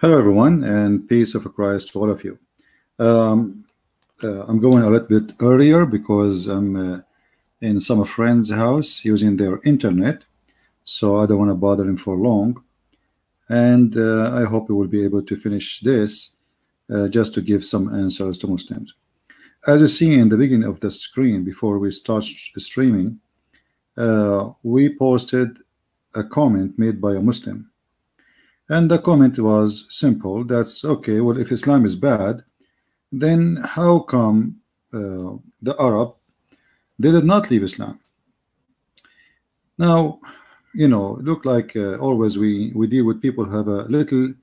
Hello, everyone, and peace of Christ to all of you. Um, I'm going a little bit earlier because I'm in some friend's house using their internet, so I don't want to bother him for long. And I hope we will be able to finish this just to give some answers to Muslims. As you see in the beginning of the screen, before we start streaming, we posted a comment made by a Muslim. And the comment was simple. That's okay. Well, if Islam is bad, then how come the Arab, they did not leave Islam? Now, look like always we deal with people who have a little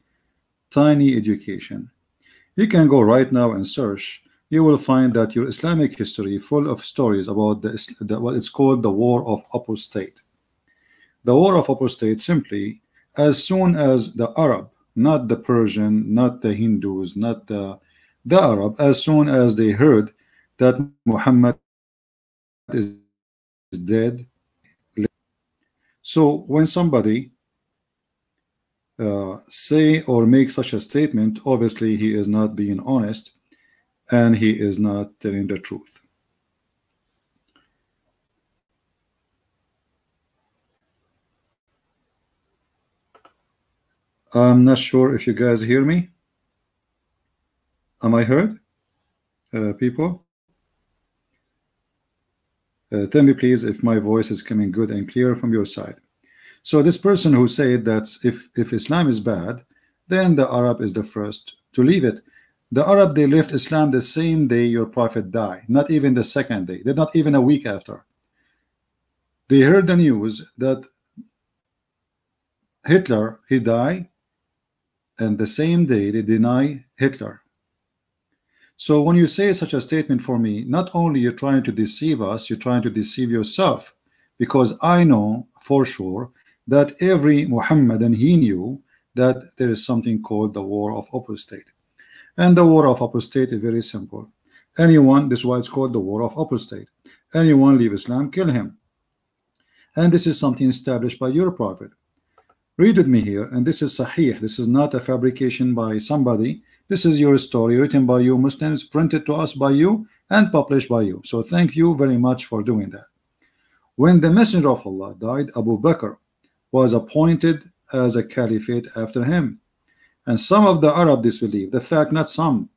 tiny education. You can go right now and search. You will find that your Islamic history full of stories about what it's called the War of Apostate. The War of Apostate simply, as soon as the Arab, not the Persian, not the Hindus, not the Arab, as soon as they heard that Muhammad is dead. So when somebody say or make such a statement, obviously he is not being honest and he is not telling the truth. I'm not sure if you guys hear me. Am I heard, people? Tell me please if my voice is coming good and clear from your side. So this person who said that if Islam is bad, then the Arab is the first to leave it. The Arab, they left Islam the same day your prophet died, not even the second day. They're not even a week after. They heard the news that Hitler, he died, and the same day they deny Hitler. So when you say such a statement for me, not only you're trying to deceive us, you're trying to deceive yourself, because I know for sure that every Muhammadan, he knew that there is something called the War of Apostate. And the War of Apostate is very simple. Anyone, this is why it's called the War of Apostate. Anyone leave Islam, kill him. And this is something established by your prophet. Read with me here, and this is Sahih. This is not a fabrication by somebody. This is your story written by you Muslims, printed to us by you, and published by you. So thank you very much for doing that. When the Messenger of Allah died, Abu Bakr was appointed as a caliphate after him. And some of the Arab disbelieved. The fact, not some,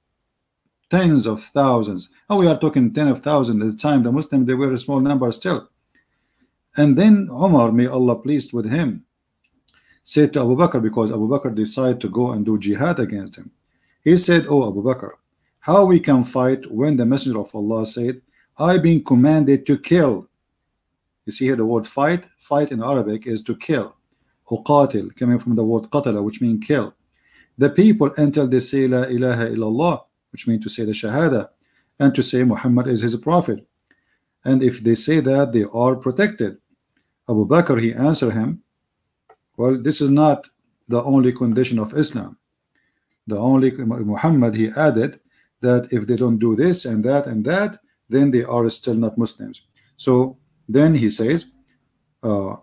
tens of thousands. And we are talking tens of thousands at the time. The Muslims, they were a small number still. And then Umar, may Allah pleased with him, said to Abu Bakr, because Abu Bakr decided to go and do jihad against him. He said, "Oh Abu Bakr, how we can fight when the Messenger of Allah said, I've been commanded to kill." You see here the word fight. Fight in Arabic is to kill. Uqatil, coming from the word qatala, which means kill. The people until they say La ilaha illallah, which means to say the Shahada, and to say Muhammad is his prophet. And if they say that, they are protected. Abu Bakr, he answered him, well, this is not the only condition of Islam. The only Muhammad, he added that if they don't do this and that, then they are still not Muslims. So then he says, Abu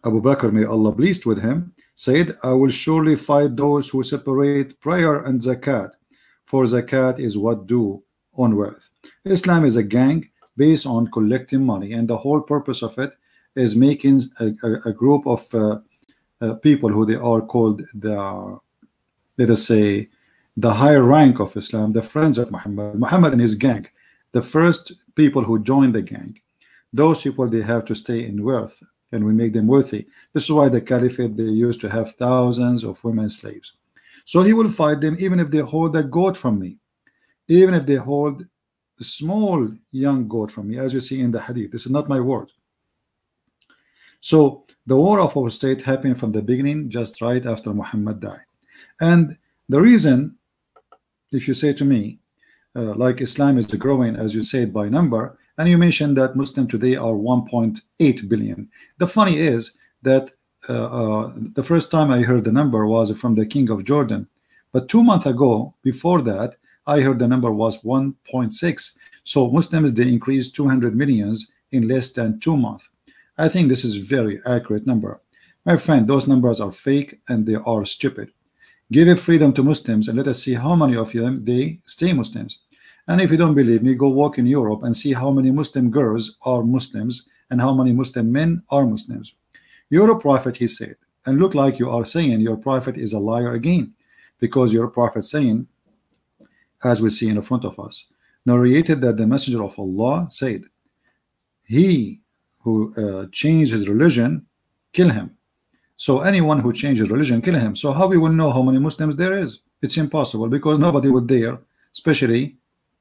Bakr, may Allah pleased with him, said, I will surely fight those who separate prayer and zakat, for zakat is what due on wealth. Islam is a gang based on collecting money, and the whole purpose of it is making a group of people who they are called the, let us say, the higher rank of Islam, the friends of Muhammad and his gang, the first people who join the gang. Those people, they have to stay in wealth, and we make them worthy. This is why the caliphate, they used to have thousands of women slaves. So he will fight them even if they hold a goat from me, even if they hold a small young goat from me, as you see in the hadith. This is not my word. So the War of Apostate happened from the beginning, just right after Muhammad died. And the reason, if you say to me, like Islam is growing, as you said, by number, and you mentioned that Muslims today are 1.8 billion. The funny is that the first time I heard the number was from the King of Jordan. But 2 months ago, before that, I heard the number was 1.6. So Muslims, they increased 200 millions in less than 2 months. I think this is very accurate number. My friend, those numbers are fake and they are stupid. Give a freedom to Muslims and let us see how many of them they stay Muslims. And if you don't believe me, go walk in Europe and see how many Muslim girls are Muslims and how many Muslim men are Muslims. You're a prophet, he said, and look like you are saying your prophet is a liar again, because your prophet saying, as we see in front of us, narrated that the messenger of Allah said, he who changed his religion, kill him. So anyone who changes religion, kill him. So how we will know how many Muslims there is? It's impossible, because nobody would dare, especially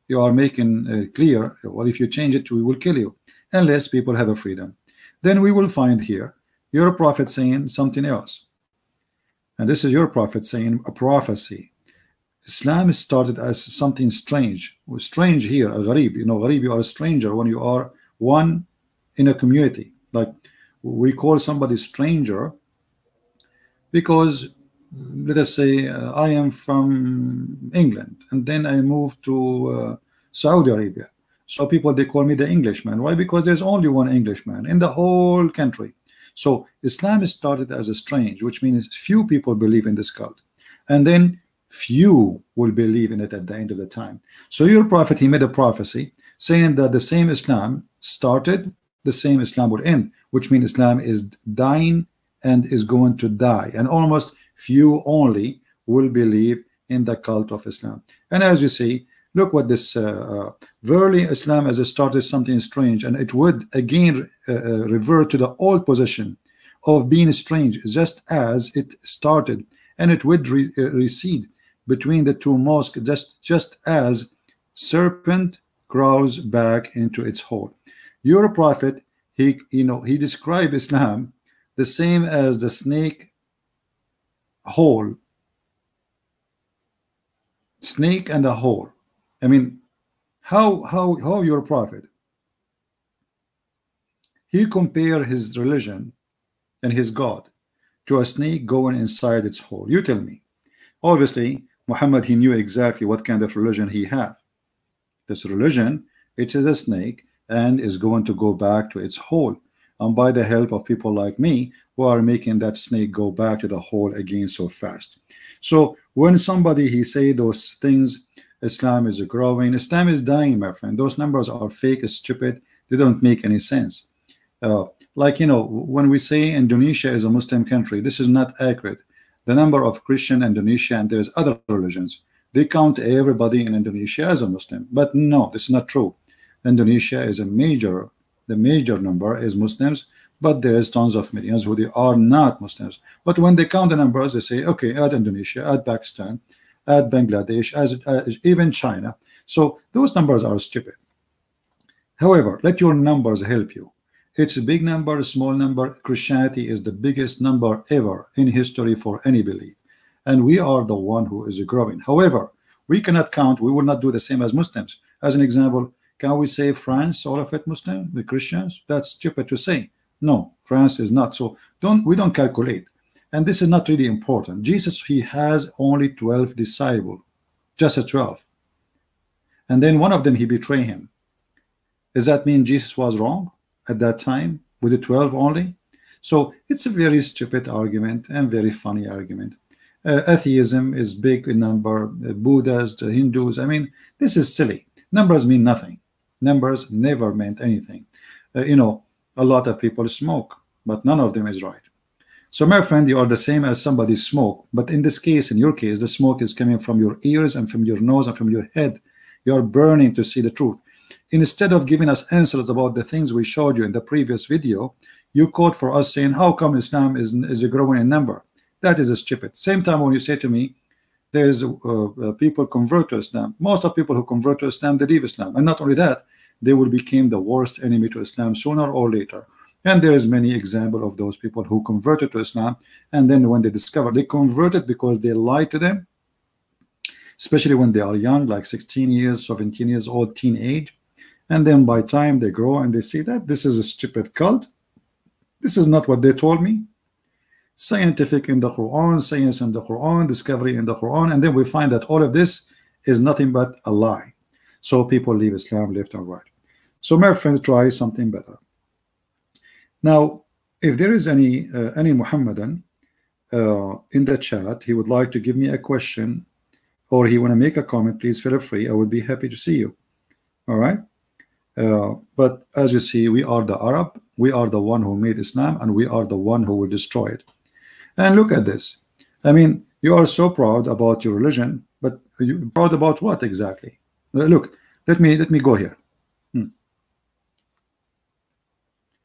you are making clear, well, if you change it, we will kill you, unless people have a freedom. Then we will find here your prophet saying something else. And this is your prophet saying a prophecy. Islam started as something strange. Strange here, a gharib. You know, gharib, you are a stranger when you are one in a community. Like we call somebody stranger because, let us say, I am from England and then I moved to Saudi Arabia. So people, they call me the Englishman. Why? Because there's only one Englishman in the whole country. So Islam started as a strange, which means few people believe in this cult. And then few will believe in it at the end of the time. So your prophet, he made a prophecy saying that the same Islam started, the same Islam will end, which means Islam is dying and is going to die, and almost few only will believe in the cult of Islam. And as you see, look what this verily Islam has started something strange, and it would again revert to the old position of being strange, just as it started, and it would recede between the two mosques, just as serpent crawls back into its hole. Your prophet, he described Islam the same as the snake hole, snake and a hole. I mean, how your prophet, he compared his religion and his God to a snake going inside its hole. You tell me. Obviously Muhammad, he knew exactly what kind of religion he had. This religion, it is a snake and is going to go back to its hole, and by the help of people like me who are making that snake go back to the hole again so fast. So when somebody he say those things, Islam is growing, Islam is dying, my friend, those numbers are fake, stupid, they don't make any sense. Like, you know, when we say Indonesia is a Muslim country, this is not accurate. The number of Christian Indonesia, and there's other religions, they count everybody in Indonesia as a Muslim, but no, this is not true. Indonesia is the major number is Muslims, but there is tons of millions who they are not Muslims. But when they count the numbers, they say, okay, add Indonesia, add Pakistan, add Bangladesh, as even China. So those numbers are stupid. However, let your numbers help you. It's a big number, small number. Christianity is the biggest number ever in history for any belief, and we are the one who is growing. However, we cannot count, we will not do the same as Muslims. As an example, can we say France, all of it Muslim, the Christians? That's stupid to say. No, France is not. So we don't calculate, and this is not really important. Jesus, he has only 12 disciples, just a 12, and then one of them he betrayed him. Does that mean Jesus was wrong at that time with the 12 only? So it's a very stupid argument and very funny argument. Atheism is big in number, Buddhists, the Hindus, I mean, this is silly. Numbers mean nothing. Numbers never meant anything. You know, a lot of people smoke, but none of them is right. So my friend, you are the same as somebody smoke, but in this case, in your case, the smoke is coming from your ears and from your nose and from your head. You are burning to see the truth. Instead of giving us answers about the things we showed you in the previous video, you quote for us saying, how come Islam is growing in number? That is stupid. Same time when you say to me, there's people convert to Islam. Most of people who convert to Islam, they leave Islam. And not only that, they will become the worst enemy to Islam sooner or later. And there is many examples of those people who converted to Islam, and then when they discover they converted because they lied to them, especially when they are young, like 16 years, 17 years old, teenage. And then by time they grow and they see that this is a stupid cult. This is not what they told me. Scientific in the Quran, science in the Quran, discovery in the Quran, and then we find that all of this is nothing but a lie. So people leave Islam left and right. So my friend, try something better. Now, if there is any Muhammadan in the chat he would like to give me a question, or he want to make a comment, please feel free. I would be happy to see you. All right. But as you see, we are the Arab, we are the one who made Islam, and we are the one who will destroy it. And look at this. I mean, you are so proud about your religion, but you proud about what exactly? Look, let me go here.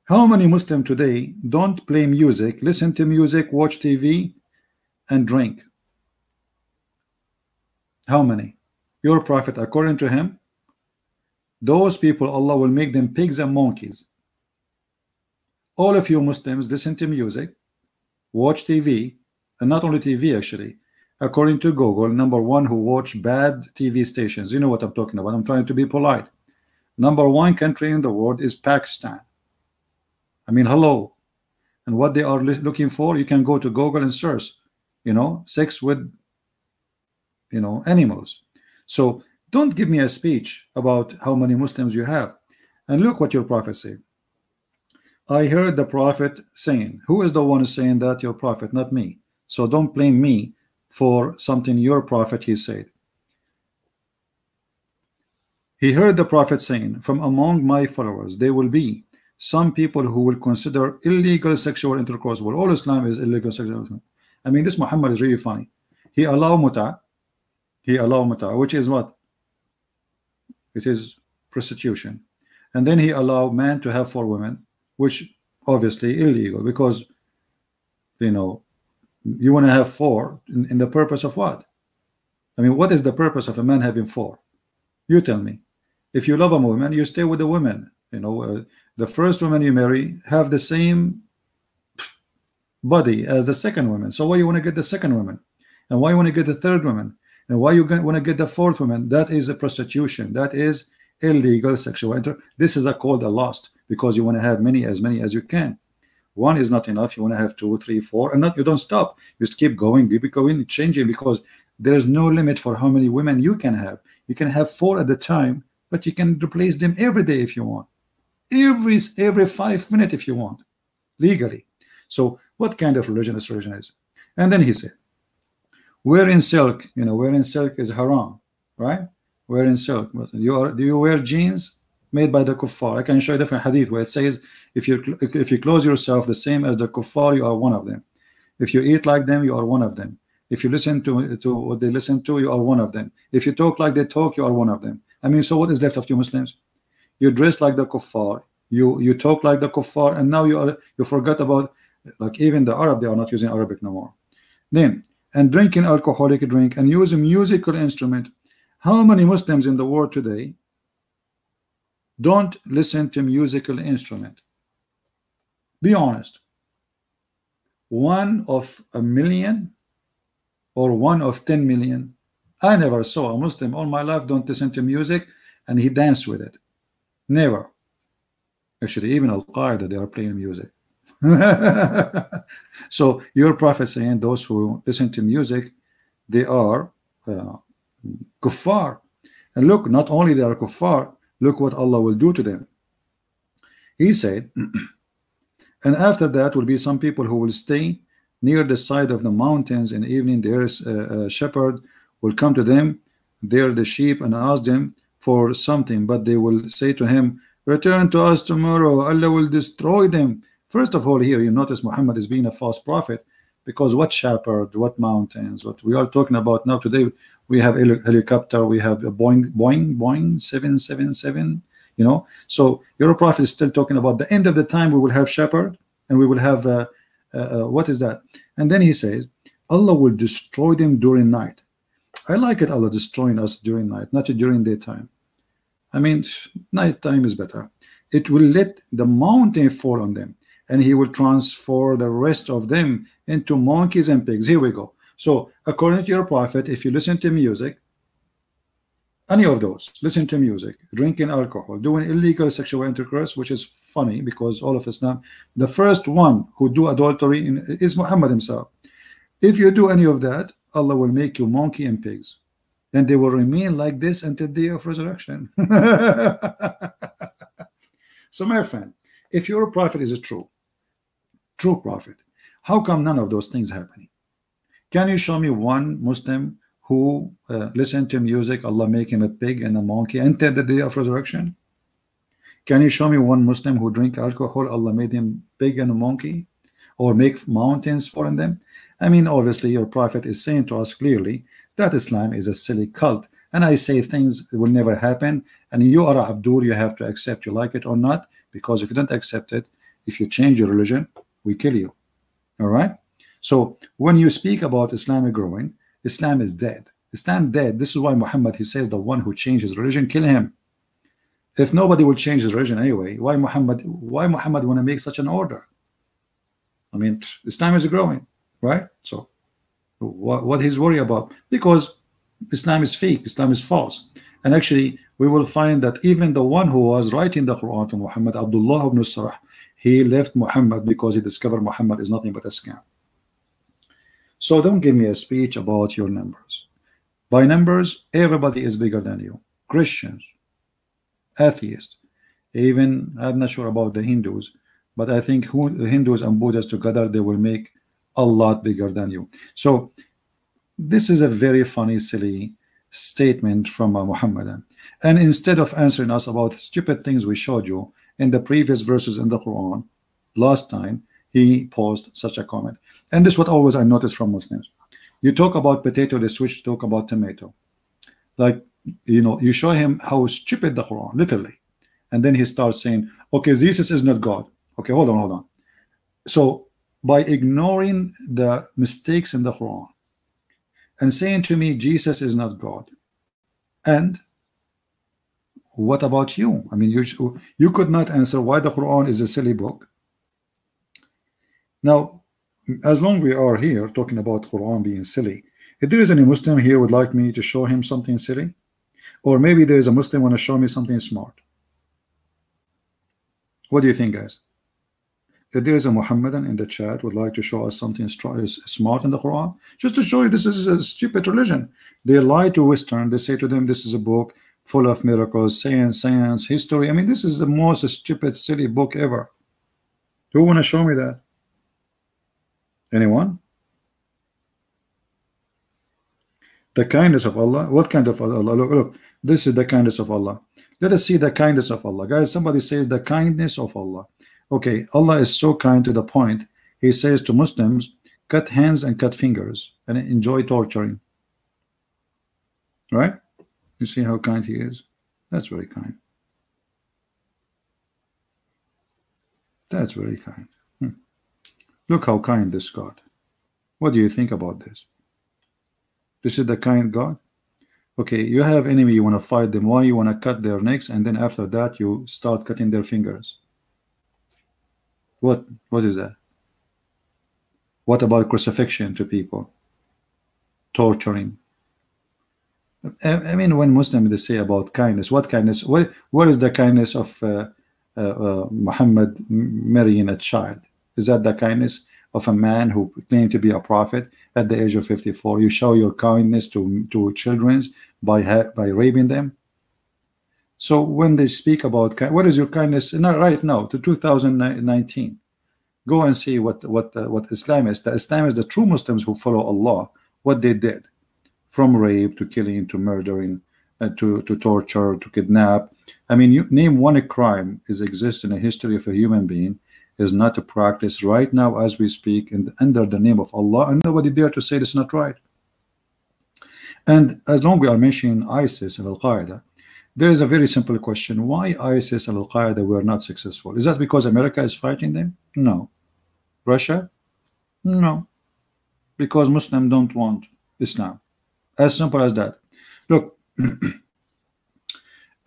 How many Muslims today don't play music, listen to music, watch TV, and drink? How many? Your prophet, according to him, those people, Allah will make them pigs and monkeys. All of you Muslims listen to music, watch TV, and not only TV actually. According to Google, #1 who watch bad TV stations. You know what I'm talking about. I'm trying to be polite. #1 country in the world is Pakistan. I mean, hello. And what they are looking for, you can go to Google and search, you know, sex with, you know, animals. So don't give me a speech about how many Muslims you have. And look what your prophet said. I heard the prophet saying. Who is the one saying that? Your prophet, not me. So don't blame me for something your prophet he said. He heard the prophet saying, from among my followers there will be some people who will consider illegal sexual intercourse. Well, all Islam is illegal sexual intercourse. I mean, this Muhammad is really funny. He allow muta. He allow muta, which is what? It is prostitution. And then he allowed man to have 4 women, which obviously illegal, because, you know, you want to have 4 in the purpose of what? I mean, what is the purpose of a man having 4? You tell me. If you love a woman, you stay with the woman. You know, the first woman you marry have the same body as the second woman. So why you want to get the second woman? And why you want to get the third woman? And why you want to get the 4th woman? That is a prostitution. That is illegal sexual intercourse. This is called a lust, because you want to have many as you can. 1 is not enough. You want to have 2, 3, 4, and not, you don't stop. You just keep going, changing, because there is no limit for how many women you can have. You can have 4 at the time, but you can replace them every day if you want, every 5 minutes if you want, legally. So what kind of religion this religion is? And then he said, wearing silk, you know, wearing silk is haram, right? Wearing silk. Do you wear jeans made by the kuffar? I can show you different hadith where it says, if you close yourself the same as the kuffar, you are one of them. If you eat like them, you are one of them. If you listen to what they listen to, you are one of them. If you talk like they talk, you are one of them. I mean, so what is left of you Muslims? You dress like the kuffar, you talk like the kuffar, and now you forgot about, like, even the Arab, they are not using Arabic no more. Then, and drinking alcoholic drink and using musical instrument. How many Muslims in the world today don't listen to musical instrument? Be honest. 1 of a million or 1 of 10 million? I never saw a Muslim all my life don't listen to music and he danced with it. Never. Actually, even Al-Qaeda, they are playing music. So your prophet saying those who listen to music, they are kuffar. And look, not only they are kuffar, look what Allah will do to them. He said, and after that will be some people who will stay near the side of the mountains in the evening. There is a shepherd will come to them, there the sheep, and ask them for something, but they will say to him, return to us tomorrow, Allah will destroy them. First of all, here you notice Muhammad is being a false prophet, because what shepherd, what mountains, what we are talking about now today? We have a helicopter, we have a Boeing 777, you know. So your prophet is still talking about the end of the time. We will have shepherd, and we will have what is that? And then he says, Allah will destroy them during night. I like it, Allah destroying us during night, not during daytime. I mean, night time is better. It will let the mountain fall on them, and he will transform the rest of them into monkeys and pigs. Here we go. So according to your prophet, if you listen to music, any of those, listen to music, drinking alcohol, doing illegal sexual intercourse, which is funny because all of Islam, the first one who do adultery is Muhammad himself. If you do any of that, Allah will make you monkey and pigs, and they will remain like this until the day of resurrection. So my friend, if your prophet is a true prophet, how come none of those things happening? Can you show me one Muslim who listened to music, Allah make him a pig and a monkey until the day of resurrection? Can you show me one Muslim who drink alcohol, Allah made him pig and a monkey, or make mountains fall in them? I mean, obviously your prophet is saying to us clearly that Islam is a silly cult, and I say things will never happen, and you are Abdul, you have to accept, you like it or not, because if you don't accept it, if you change your religion, we kill you. All right? So when you speak about Islam growing, Islam is dead. Islam dead. This is why Muhammad, he says, the one who changes religion, kill him. If nobody will change his religion anyway, why Muhammad want to make such an order? I mean, Islam is growing, right? So what he's worried about? Because Islam is fake, Islam is false. And actually, we will find that even the one who was writing the Quran to Muhammad, Abdullah ibn Sarah, he left Muhammad because he discovered Muhammad is nothing but a scam. So don't give me a speech about your numbers. By numbers, everybody is bigger than you. Christians, atheists, even I'm not sure about the Hindus, but I think Hindus and Buddhists together, they will make a lot bigger than you. So this is a very funny, silly statement from a Muhammadan. And instead of answering us about stupid things we showed you in the previous verses in the Quran last time, he posed such a comment. And this is what always I notice from Muslims. You talk about potato, they switch to talk about tomato. Like, you know, you show him how stupid the Quran, literally, and then he starts saying, okay, Jesus is not God. Okay, hold on. So by ignoring the mistakes in the Quran and saying to me Jesus is not God, and what about you? I mean, you could not answer why the Quran is a silly book. Now, as long as we are here talking about Quran being silly, if there is any Muslim here would like me to show him something silly, or maybe there is a Muslim want to show me something smart. What do you think, guys? If there is a Muhammadan in the chat would like to show us something smart in the Quran, just to show you this is a stupid religion. They lie to Western. They say to them this is a book full of miracles, science, history. I mean, this is the most stupid, silly book ever. Who want to show me that? Anyone? The kindness of Allah. What kind of Allah? Look, this is the kindness of Allah. Let us see the kindness of Allah. Guys, somebody says the kindness of Allah. Okay, Allah is so kind to the point he says to Muslims, cut hands and cut fingers and enjoy torturing. Right? You see how kind he is? That's very kind. That's very kind. Look how kind this God. What do you think about this? This is the kind God. Okay, you have enemy, you want to fight them. Why you want to cut their necks, and then after that you start cutting their fingers? What is that? What about crucifixion to people? Torturing. I mean, when Muslims they say about kindness, what kindness? What is the kindness of Muhammad marrying a child? Is that the kindness of a man who claimed to be a prophet at the age of 54? You show your kindness to children by raping them. So when they speak about what is your kindness, not right now to 2019, go and see what Islam is. The Islam is the true Muslims who follow Allah, what they did, from rape to killing to murdering, to torture, to kidnap. I mean, you name one crime is exists in the history of a human being is not a practice right now as we speak under the name of Allah, and nobody dare to say it's not right. And as long as we are mentioning ISIS and Al-Qaeda, there is a very simple question: why ISIS and Al-Qaeda were not successful? Is that because America is fighting them? No. Russia? No. Because Muslims don't want Islam. As simple as that. Look,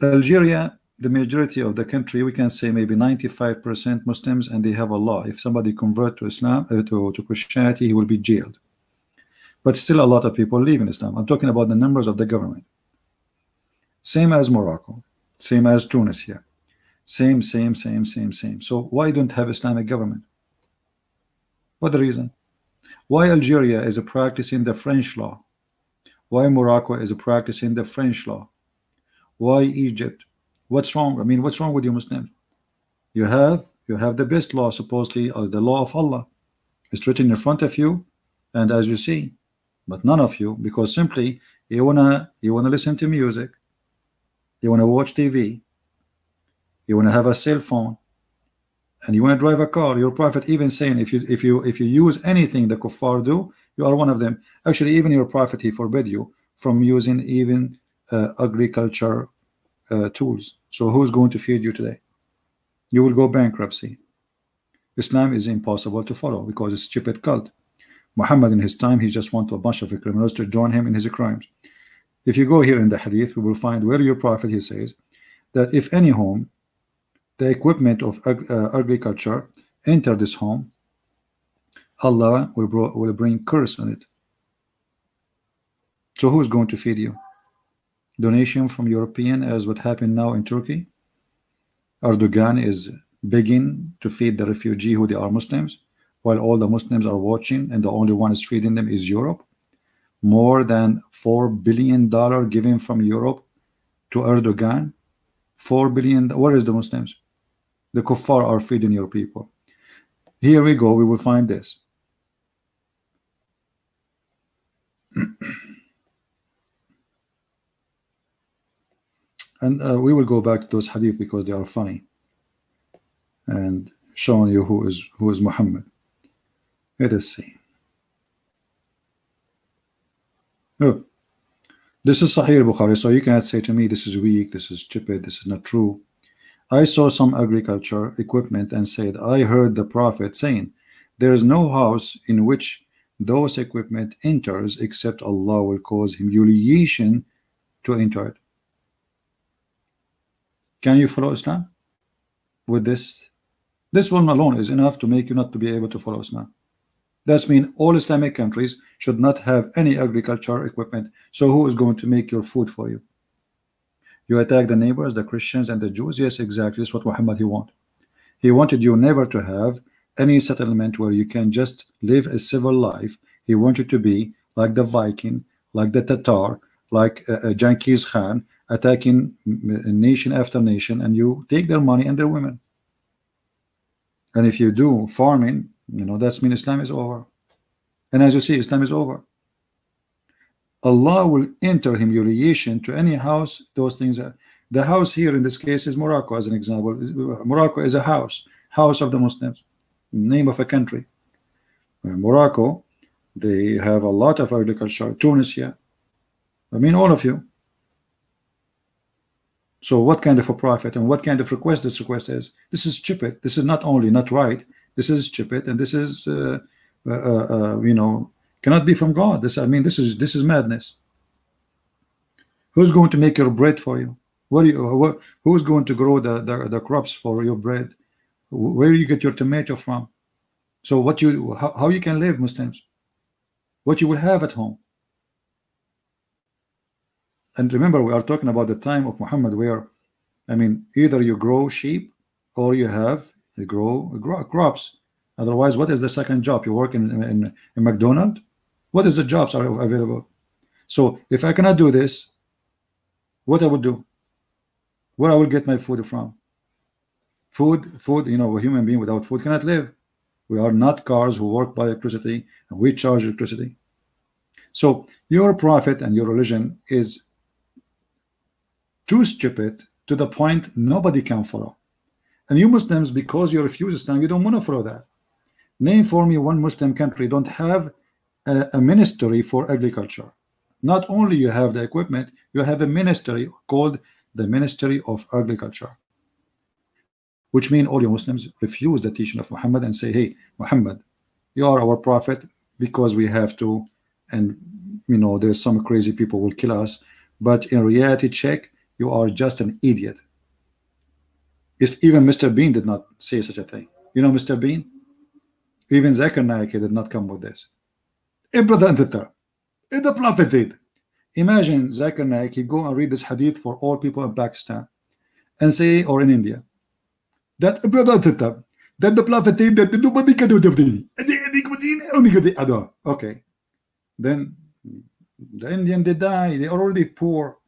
Algeria, the majority of the country, we can say maybe 95% Muslims, and they have a law. If somebody convert to Islam, to Christianity, he will be jailed. But still a lot of people live in Islam. I'm talking about the numbers of the government. Same as Morocco, same as Tunisia, same. So why don't have Islamic government? What the reason? Why Algeria is practicing the French law? Why Morocco is practicing the French law? Why Egypt? What's wrong? I mean, what's wrong with you Muslims? You have the best law, supposedly, or the law of Allah. It's written in front of you, and as you see, But none of you, because simply you wanna listen to music, you wanna watch TV, you wanna have a cell phone, and you wanna drive a car. Your prophet even saying if you use anything the kuffar do, you are one of them. Actually, even your prophet, he forbid you from using even agriculture tools. So who's going to feed you today? You will go bankruptcy. Islam is impossible to follow because it's stupid cult. Muhammad in his time, he just wanted a bunch of criminals to join him in his crimes. If you go here in the hadith, we will find where your prophet, he says that if any home, the equipment of agriculture enter this home, Allah will bring curse on it. So who's going to feed you? Donation from European, as what happened now in Turkey? Erdogan is begging to feed the refugee who they are Muslims, while all the Muslims are watching, and the only one is feeding them is Europe. More than $4 billion given from Europe to Erdogan. $4 billion. Where is the Muslims? The kuffar are feeding your people. Here we go. We will find this. And we will go back to those hadith because they are funny and showing you who is Muhammad. Let us see. Look, this is Sahih Bukhari, so you cannot say to me this is weak, this is stupid, this is not true. I saw some agriculture equipment and said, I heard the Prophet saying, there is no house in which those equipment enters except Allah will cause humiliation to enter it. Can you follow Islam with this? This one alone is enough to make you not to be able to follow Islam. That means all Islamic countries should not have any agriculture equipment. So who is going to make your food for you? You attack the neighbors, the Christians and the Jews. Yes, exactly. That's what Muhammad he wanted. He wanted you never to have any settlement where you can just live a civil life. He wanted to be like the Viking, like the Tatar, like Genghis Khan, attacking nation after nation, and you take their money and their women. And if you do farming, you know, that's mean Islam is over. And as you see, Islam is over. Allah will enter humiliation to any house. Those things are, the house here in this case is Morocco, as an example. Morocco is a house of the Muslims, name of a country. Morocco, they have a lot of agriculture. Tunisia, I mean all of you. So what kind of a prophet and what kind of request this request is? This is stupid. This is not only not right, this is stupid, and this is you know, cannot be from God. This, I mean, this is madness. Who's going to make your bread for you? Who's going to grow the crops for your bread? Where do you get your tomato from? So how you can live, Muslims? What you will have at home? And remember, we are talking about the time of Muhammad, where, I mean, either you grow sheep or you grow crops. Otherwise, what is the second job? You work in McDonald's? What is the jobs are available? So if I cannot do this, what I will do? Where I will get my food from? Food, you know, a human being without food cannot live. We are not cars who work by electricity, and we charge electricity. So your prophet and your religion is too stupid to the point nobody can follow. And you Muslims, because you refuse Islam, you don't want to follow that. Name for me one Muslim country don't have a ministry for agriculture. Not only you have the equipment, you have a ministry called the Ministry of Agriculture, which means all you Muslims refuse the teaching of Muhammad and say, hey, Muhammad, you are our prophet because we have to, and you know, there's some crazy people will kill us, but in reality check, you are just an idiot. If even Mr. Bean did not say such a thing. You know Mr. Bean? Even Zakir Naik did not come with this. Brother and sister, the Prophet did. Imagine Zakir Naik, he go and read this hadith for all people in Pakistan and say, or in India, that brother and sister, that the Prophet did, that nobody can do the okay. Then the Indian, they die, they are already poor.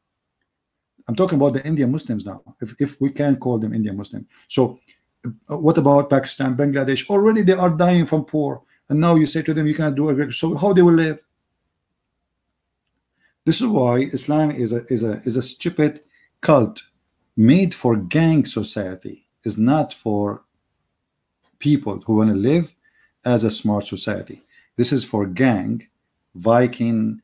I'm talking about the Indian Muslims now, if we can call them Indian Muslim. So what about Pakistan, Bangladesh? Already they are dying from poor, and now you say to them you cannot do agriculture. So how they will live? This is why Islam is a stupid cult made for gang society. Is not for people who want to live as a smart society. This is for gang, Viking,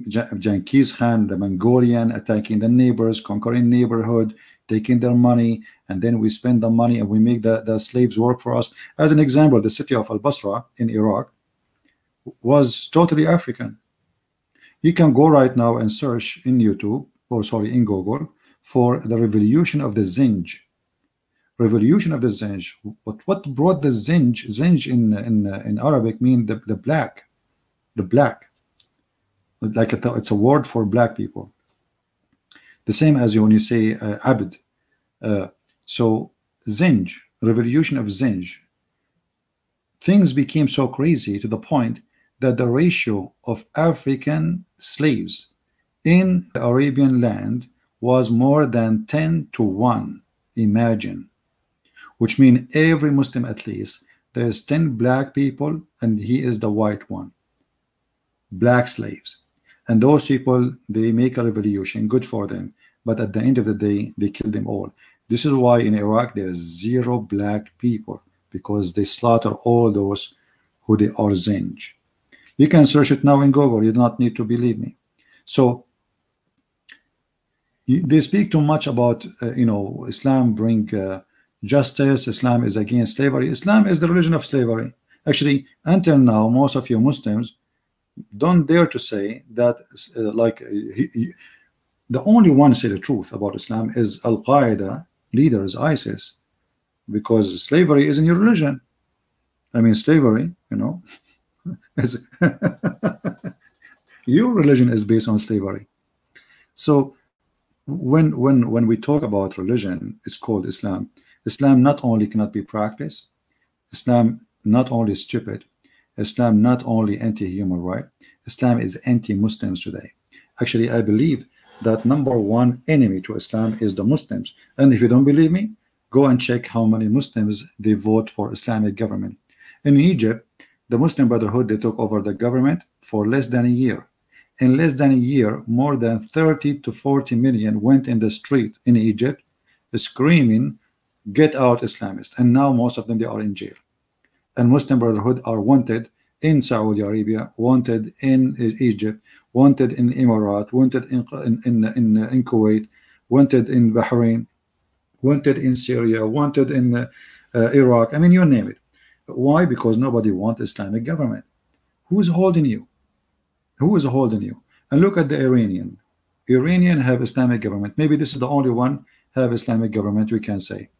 Genghis Khan, the Mongolian, attacking the neighbors, conquering neighborhood, taking their money, and then we spend the money and we make the slaves work for us. As an example, the city of Al-Basra in Iraq was totally African. You can go right now and search in YouTube, or sorry, in Google, for the revolution of the Zinj. Revolution of the Zinj. What brought the Zinj? Zinj in Arabic mean the black, the black. Like it's a word for black people. The same as when you say Abd. So Zinj, revolution of Zinj. Things became so crazy to the point that the ratio of African slaves in the Arabian land was more than 10-1. Imagine. Which means every Muslim at least, there's 10 black people and he is the white one. Black slaves. And those people, they make a revolution, good for them. But at the end of the day, they kill them all. This is why in Iraq there is 0 black people, because they slaughter all those who they are Zinj. You can search it now in Google. You do not need to believe me. So they speak too much about Islam bring justice. Islam is against slavery. Islam is the religion of slavery. Actually, until now, most of you Muslims don't dare to say that. The only one say the truth about Islam is Al-Qaeda leaders, ISIS, because slavery is in your religion. I mean, slavery, is your religion is based on slavery. So when we talk about religion, it's called Islam. Islam not only cannot be practiced, Islam not only is stupid, Islam not only anti-human right, Islam is anti-Muslims today. Actually, I believe that #1 enemy to Islam is the Muslims. And if you don't believe me, go and check how many Muslims they vote for Islamic government. In Egypt, the Muslim Brotherhood, they took over the government for less than a year. In less than a year, more than 30 to 40 million went in the street in Egypt screaming, "Get out Islamists." And now most of them, they are in jail. And Muslim Brotherhood are wanted in Saudi Arabia, wanted in Egypt, wanted in Emirates, wanted in Kuwait, wanted in Bahrain, wanted in Syria, wanted in Iraq. I mean, you name it. Why? Because nobody wants Islamic government. Who's holding you? Who is holding you? And look at the Iranian. Iranian have Islamic government. Maybe this is the only one have Islamic government, we can say.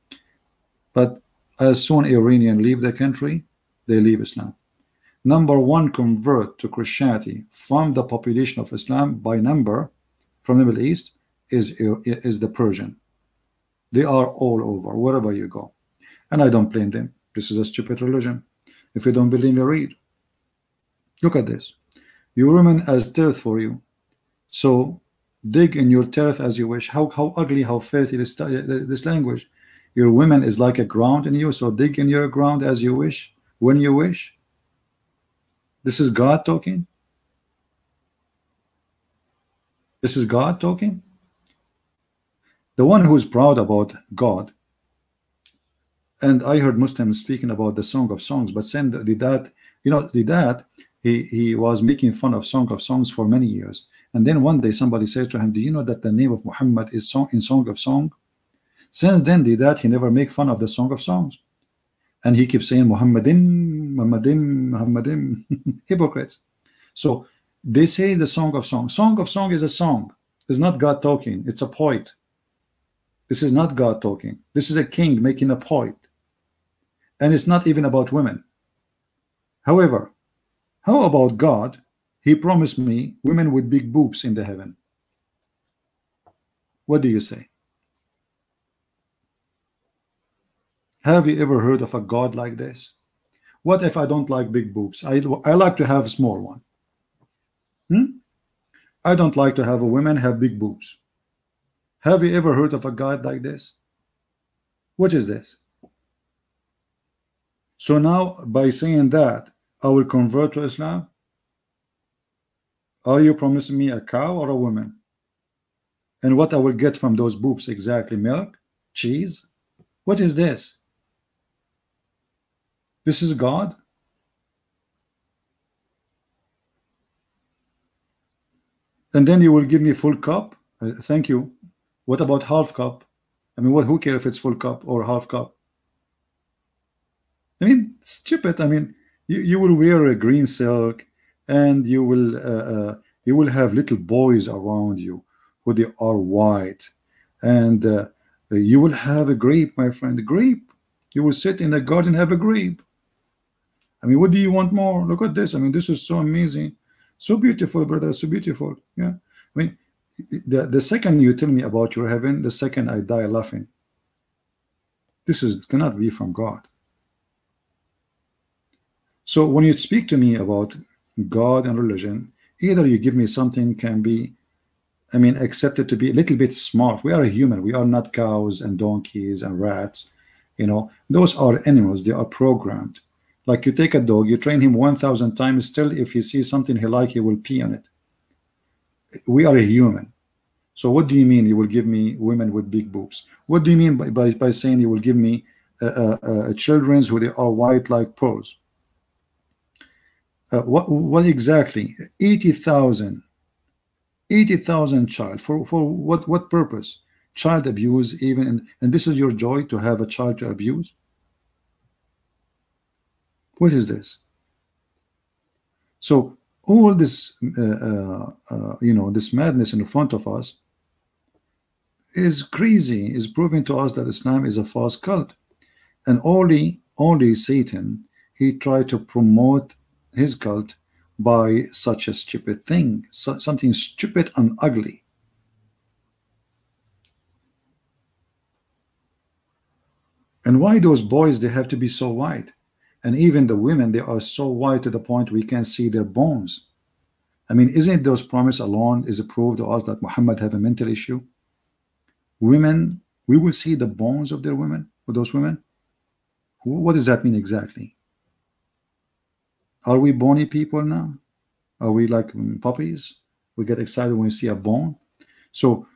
But as soon Iranian leave the country, they leave Islam. #1 convert to Christianity from the population of Islam by number from the Middle East is the Persian. They are all over, wherever you go. And I don't blame them. This is a stupid religion. If you don't believe me, read. Look at this. Your women as turf for you. So dig in your turf as you wish. How ugly, how filthy this language. Your women is like a ground in you, so dig in your ground as you wish, when you wish. This is God talking. This is God talking. The one who is proud about God. And I heard Muslims speaking about the Song of Songs, but saying that he was making fun of Song of Songs for many years. And then one day somebody says to him, "Do you know that the name of Muhammad is in Song of Song?" Since then, he never make fun of the Song of Songs. And he keeps saying Muhammadin, Muhammadin, Muhammadin. Hypocrites. So they say the Song of Song. Song of Song is a song. It's not God talking. It's a poet. This is not God talking. This is a king making a poet. And it's not even about women. However, how about God? He promised me women with big boobs in the heaven. What do you say? Have you ever heard of a God like this? What if I don't like big boobs? I like to have a small one. I don't like to have a woman have big boobs. Have you ever heard of a God like this? What is this? So now, by saying that, I will convert to Islam. Are you promising me a cow or a woman? And what I will get from those boobs exactly? Milk? Cheese? What is this? This is God? And then you will give me full cup? Thank you. What about half cup? I mean, what? Who cares if it's full cup or half cup? I mean, stupid. I mean, you will wear a green silk, and you will have little boys around you who they are white, and you will have a grape, my friend, a grape. You will sit in a garden, have a grape. I mean, what do you want more? Look at this. I mean, this is so amazing, so beautiful, brother, so beautiful. Yeah. I mean, the second you tell me about your heaven, the second I die laughing. This is cannot be from God. So when you speak to me about God and religion, either you give me something can be, I mean, accepted to be a little bit smart. We are a human. We are not cows and donkeys and rats. You know, those are animals. They are programmed. Like you take a dog, you train him 1,000 times. Still, if he sees something he like, he will pee on it. We are a human. So what do you mean you will give me women with big boobs? What do you mean by saying you will give me children who they are white like pearls? What exactly? 80,000 child for what purpose? Child abuse, even, and this is your joy, to have a child to abuse? What is this? So all this you know, this madness in front of us is crazy, is proving to us that Islam is a false cult, and only Satan, he tried to promote his cult by such a stupid thing, something stupid and ugly. And why those boys, they have to be so white? And even the women, they are so white to the point we can't see their bones. I mean, isn't those promise alone is a proof to us that Muhammad have a mental issue? Women, we will see the bones of their women, of those women. What does that mean exactly? Are we bony people now? Are we like puppies? We get excited when we see a bone. So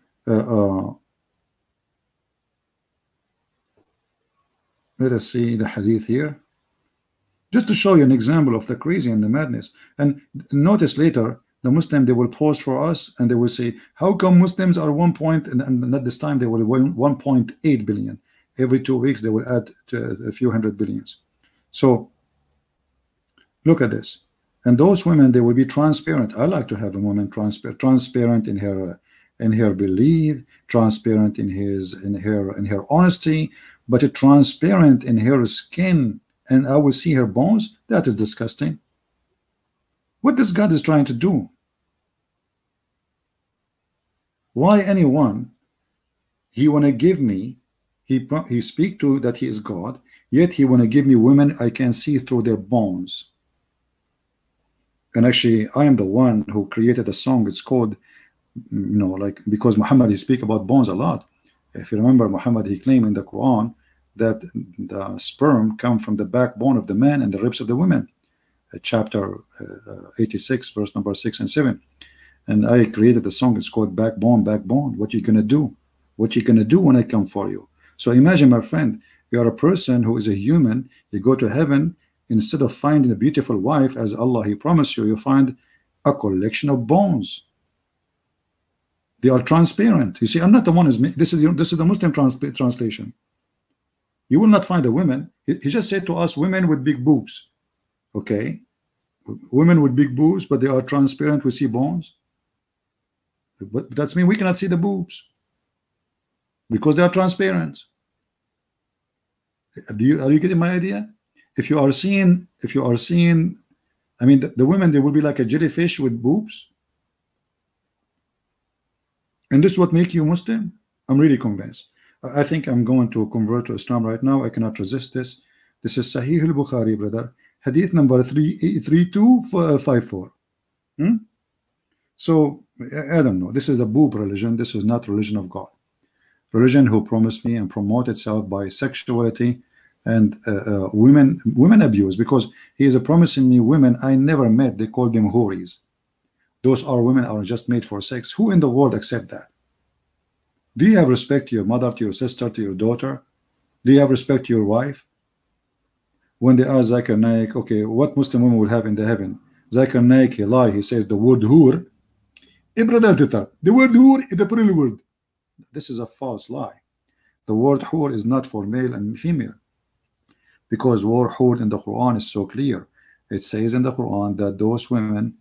let us see the hadith here, just to show you an example of the crazy and the madness. And notice later, the Muslim, they will pause for us and they will say, how come Muslims are 1 point, and at this time they will 1.8 billion. Every 2 weeks they will add to a few hundred billions. So look at this. And those women, they will be transparent. I like to have a woman transparent in her belief, transparent in her honesty, but transparent in her skin, and I will see her bones. That is disgusting. What this God is trying to do? Why anyone he want to give me, he speak to that he is God, yet he want to give me women I can see through their bones. And actually, I am the one who created a song. It's called, you know, like, because Muhammad, he speak about bones a lot. If you remember, Muhammad, he claimed in the Quran that the sperm come from the backbone of the man and the ribs of the women. Chapter 86, verse number 6 and 7. And I created a song. It's called Backbone, Backbone. What you gonna do? What you gonna do when I come for you? So imagine, my friend, you are a person who is a human. You go to heaven. Instead of finding a beautiful wife, as Allah, he promised you, you find a collection of bones. They are transparent. You see, I'm not the one. This is the Muslim translation. You will not find a woman. He just said to us, women with big boobs. Okay, women with big boobs, but they are transparent. We see bones. But that's mean we cannot see the boobs because they are transparent. Are you getting my idea? If you are seeing, I mean, the women, they will be like a jellyfish with boobs. And this is what make you Muslim? I'm really convinced. I think I'm going to convert to Islam right now. I cannot resist this. This is Sahih al-Bukhari, brother. Hadith number 3254. So, I don't know. This is a boob religion. This is not religion of God. Religion who promised me and promote itself by sexuality and women abuse, because he is promising me women I never met. They call them houris. those are women are just made for sex. Who in the world accept that? Do you have respect to your mother, to your sister, to your daughter? Do you have respect to your wife? When they ask Zakir Naik, okay, what Muslim woman will have in the heaven? Zakir Naik, he lie, he says the word hur. The word hur is the plural word. This is a false lie. The word hur is not for male and female, because word hur in the Quran is so clear. It says in the Quran that those women,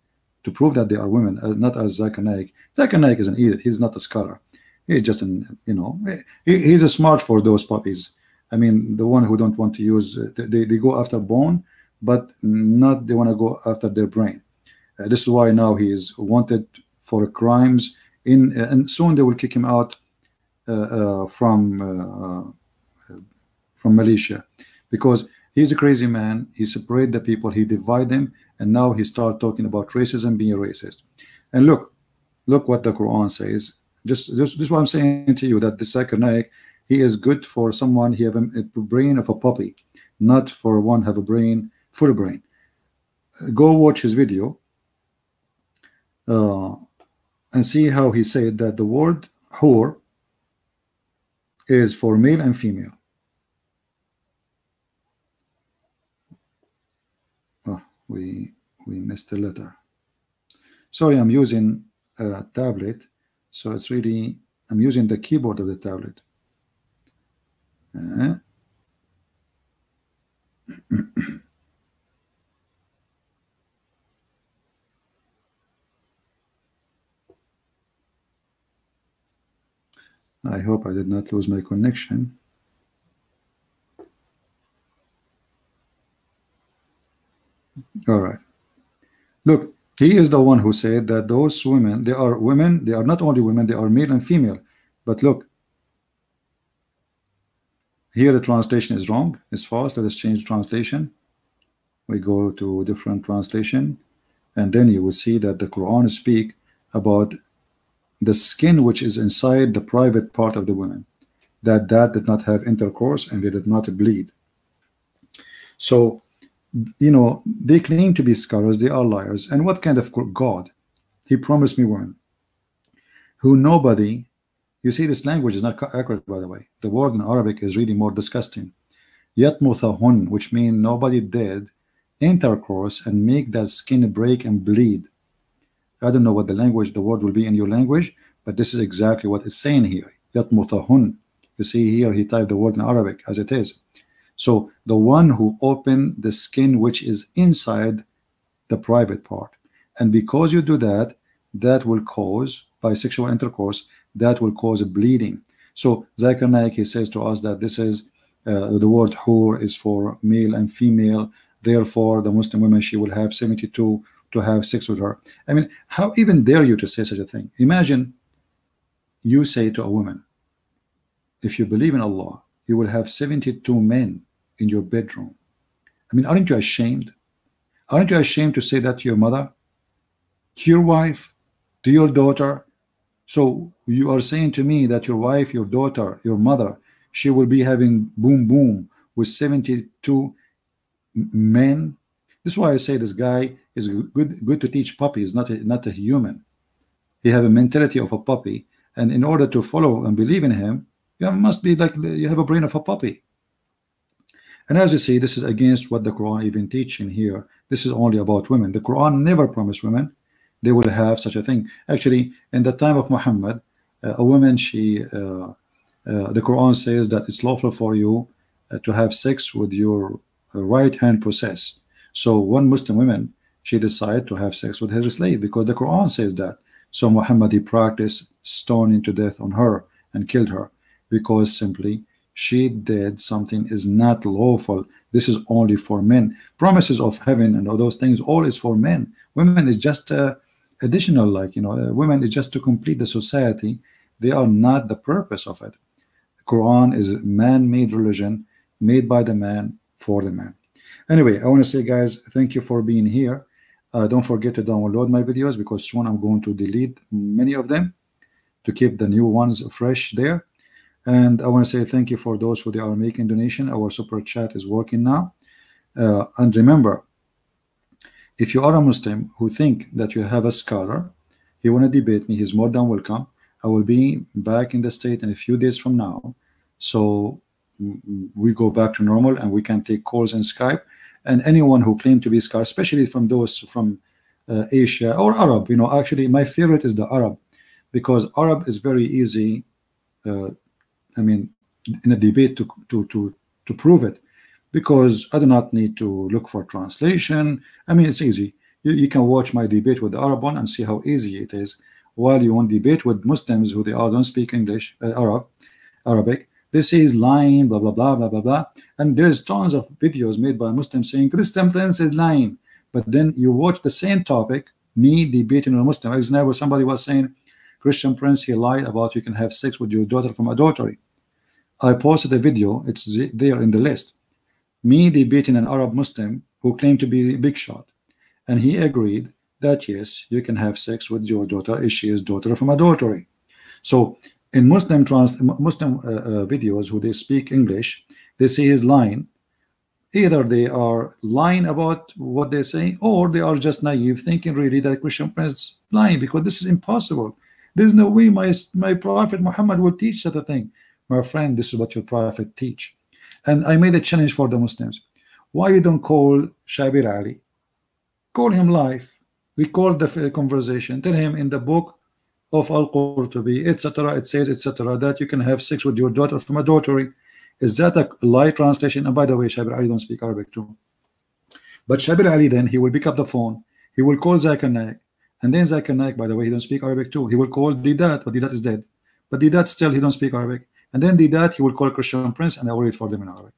to prove that they are women, not as Zakir Naik. Zakir Naik is an idiot. He's not a scholar. He's just an, you know, he's a smart for those puppies. I mean, the one who don't want to use, they go after bone, but not they want to go after their brain. This is why now he is wanted for crimes and soon they will kick him out from Malaysia, because he's a crazy man. He separate the people, he divide them, and now he start talking about racism, being racist. And look what the Quran says. Just what I'm saying to you, that the Zakir Naik, he is good for someone he have a brain of a puppy, not for one have a brain, full brain. Go watch his video and see how he said that the word whore is for male and female. Oh, we missed a letter. Sorry, I'm using a tablet, so it's really, I'm using the keyboard of the tablet. I hope I did not lose my connection. All right. Look, he is the one who said that those women, they are women, they are not only women, they are male and female. But look, here the translation is wrong, it's false. Let us change translation. We go to a different translation, and then you will see that the Quran speak about the skin which is inside the private part of the women, that did not have intercourse and they did not bleed. So, you know, they claim to be scholars, they are liars. And what kind of God? He promised me women who nobody, you see, this language is not accurate, by the way. The word in Arabic is really more disgusting. Yatmuthahun, which means nobody did intercourse and make that skin break and bleed. I don't know what the word will be in your language, but this is exactly what it's saying here. Yatmuthahun. You see here, he typed the word in Arabic as it is. So the one who opened the skin which is inside the private part. And because you do that, that will cause, by sexual intercourse, that will cause a bleeding. So Zakir Naik, he says to us that this is the word hur is for male and female. Therefore, the Muslim woman, she will have 72 to have sex with her. I mean, how even dare you to say such a thing? Imagine you say to a woman, if you believe in Allah, you will have 72 men in your bedroom. I mean, aren't you ashamed? Aren't you ashamed to say that to your mother, to your wife, to your daughter? So you are saying to me that your wife, your daughter, your mother, she will be having boom boom with 72 men? This is why I say this guy is good to teach puppies, not a human. He have a mentality of a puppy, and in order to follow and believe in him, you must be like you have a brain of a puppy. And as you see, this is against what the Quran even teaching here. This is only about women. The Quran never promised women they will have such a thing. Actually, in the time of Muhammad, a woman, the Quran says that it's lawful for you to have sex with your right hand possess. So one Muslim woman, she decided to have sex with her slave because the Quran says that. So Muhammad, he practiced stoning to death on her and killed her because simply she did something is not lawful. This is only for men. Promises of heaven and all those things, all is for men. Women is just additional, like, you know, women is just to complete the society. They are not the purpose of it. Quran is a man-made religion made by the man for the man. Anyway, I want to say, guys, thank you for being here. Don't forget to download my videos because soon I'm going to delete many of them to keep the new ones fresh there. And I want to say thank you for those who they are making donation. Our super chat is working now. And remember, if you are a Muslim who think that you have a scholar he want to debate me, he's more than welcome. I will be back in the state in a few days from now, so we go back to normal and we can take calls in Skype. And anyone who claim to be Skype, especially from those from Asia or Arab, you know, actually my favorite is the Arab, because Arab is very easy. I mean, in a debate to prove it, because I do not need to look for translation. I mean, it's easy. You can watch my debate with the Arab one and see how easy it is. While you want debate with Muslims who don't speak English, Arabic, they say he's lying, blah blah blah blah blah blah, and there's tons of videos made by Muslims saying Christian Prince is lying. But then you watch the same topic, me debating with a Muslim. For example, somebody was saying Christian Prince, he lied about you can have sex with your daughter from adultery. I posted a video, it's there in the list, me debating an Arab Muslim who claimed to be a big shot, and he agreed that yes, you can have sex with your daughter if she is daughter from adultery. So in Muslim videos who they speak English, they say he's lying. Either they are lying about what they say, or they are just naive, thinking really that Christian Prince is lying, because this is impossible. There's no way my Prophet Muhammad will teach such a thing. My friend, this is what your Prophet teach. And I made a challenge for the Muslims. Why you don't call Shabir Ali? Call him live. Record the conversation. Tell him in the book of Al-Qurtubi, etc., it says, etc., that you can have sex with your daughter from adultery. Is that a lie translation? And by the way, Shabir Ali don't speak Arabic too. But Shabir Ali, then he will pick up the phone. He will call Zakir Naik. And then Zakir Naik, by the way, he don't speak Arabic too. He will call Didat, but Didat is dead. But Didat still, he don't speak Arabic. And then Didat, he will call Christian Prince, and I will read for them in Arabic.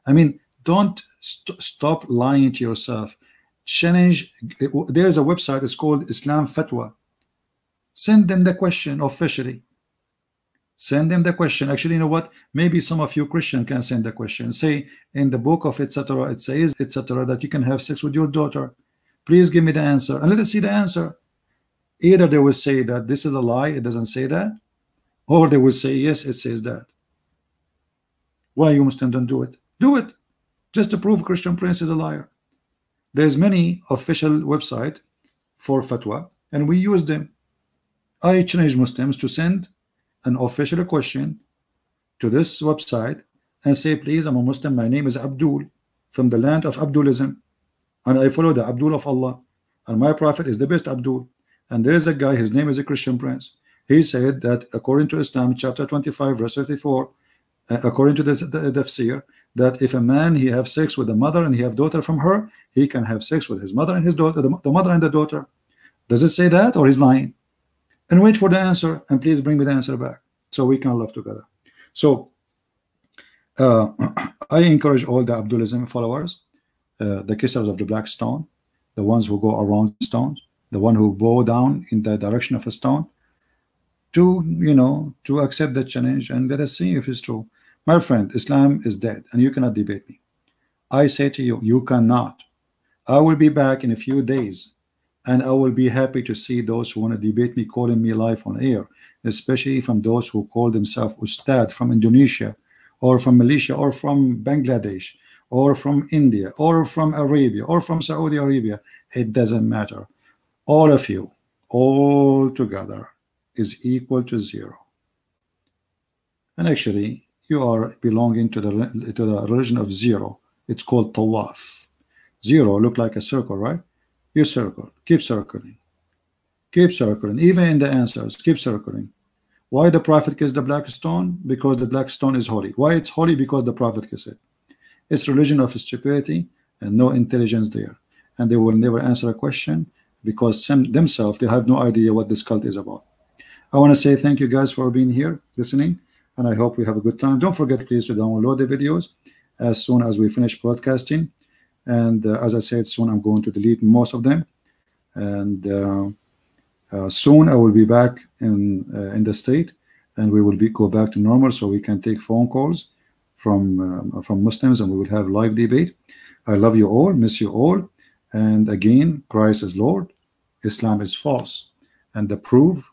I mean, don't stop lying to yourself. Change. There's a website, it's called Islam Fatwa. Send them the question officially. Send them the question. Actually, you know what? Maybe some of you Christian can send the question. Say in the book of etc. it says etc. that you can have sex with your daughter. Please give me the answer, and let us see the answer. Either they will say that this is a lie, it doesn't say that, or they will say yes, it says that. Why you Muslim don't do it? Do it, just to prove Christian Prince is a liar. There's many official website for fatwa, and we use them. I challenge Muslims to send an official question to this website and say, please, I'm a Muslim, my name is Abdul, from the land of Abdulism, and I follow the Abdul of Allah, and my Prophet is the best Abdul. And there is a guy, his name is a Christian Prince. He said that according to Islam, chapter 25, verse 34, according to the tafsir, that if a man he have sex with a mother and he have daughter from her, he can have sex with his mother and his daughter, the mother and the daughter. Does it say that, or he's lying? And wait for the answer, and please bring me the answer back so we can live together. So I encourage all the Abdulism followers, the kissers of the black stone, the ones who go around stones, the one who bow down in the direction of a stone, to, you know, to accept the challenge and let us see if it's true. My friend, Islam is dead, and you cannot debate me. I say to you, you cannot. I will be back in a few days, and I will be happy to see those who want to debate me calling me live on air, especially from those who call themselves Ustad from Indonesia, or from Malaysia, or from Bangladesh, or from India, or from Arabia, or from Saudi Arabia. It doesn't matter. All of you, all together, is equal to zero. And actually, you are belonging to the religion of zero. It's called Tawaf. Zero look like a circle, right? You circle, keep circling, even in the answers, keep circling. Why the Prophet kissed the black stone? Because the black stone is holy. Why it's holy? Because the Prophet kissed it. It's religion of stupidity and no intelligence there, and they will never answer a question because themselves they have no idea what this cult is about. I want to say thank you guys for being here listening, and I hope we have a good time. Don't forget please to download the videos as soon as we finish broadcasting, and as I said, soon I'm going to delete most of them, and soon I will be back in the state, and we will go back to normal so we can take phone calls from Muslims, and we will have live debate. I love you all, miss you all, and again, Christ is Lord, Islam is false, and the proof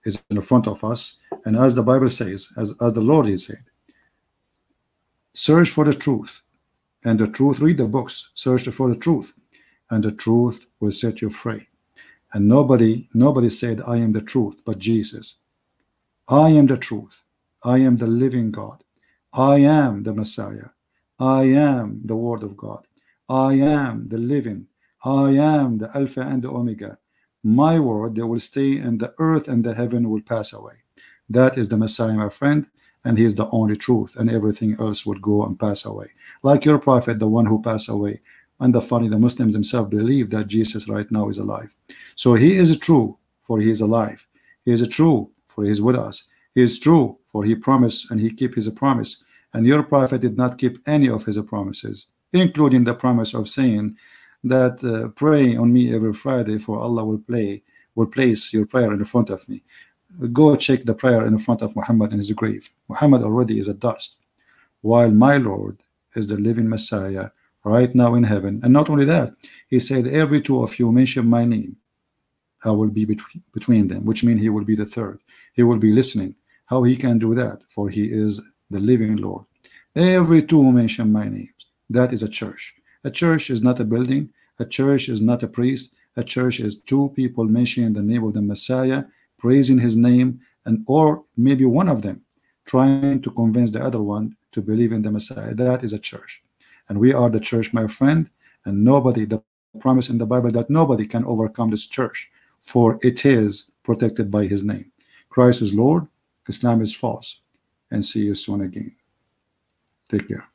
is in front of us. And as the Bible says, as the Lord he said, search for the truth, and the truth, read the books, search for the truth, and the truth will set you free. And nobody said, I am the truth, but Jesus. I am the truth. I am the living God. I am the Messiah. I am the Word of God. I am the living. I am the Alpha and the Omega. My word, they will stay, and the earth and the heaven will pass away. That is the Messiah, my friend, and he is the only truth, and everything else will go and pass away. Like your prophet, the one who passed away. And the Muslims themselves believe that Jesus right now is alive. So he is true, for he is alive. He is true, for he is with us. He is true, for he promised, and he keep his promise. And your prophet did not keep any of his promises, including the promise of saying that pray on me every Friday, for Allah will place your prayer in front of me. Go check the prayer in front of Muhammad in his grave. Muhammad already is a dust, while my Lord is the living Messiah right now in heaven. And not only that, he said, every two of you mention my name, I will be between them, which means he will be the third. He will be listening. How he can do that? For he is the living Lord. Every two mention my name. That is a church. A church is not a building. A church is not a priest. A church is two people mentioning the name of the Messiah, praising his name, and or maybe one of them trying to convince the other one to believe in the Messiah. That is a church. And we are the church, my friend, and nobody, the promise in the Bible that nobody can overcome this church, for it is protected by his name. Christ is Lord, Islam is false. And see you soon again. Take care.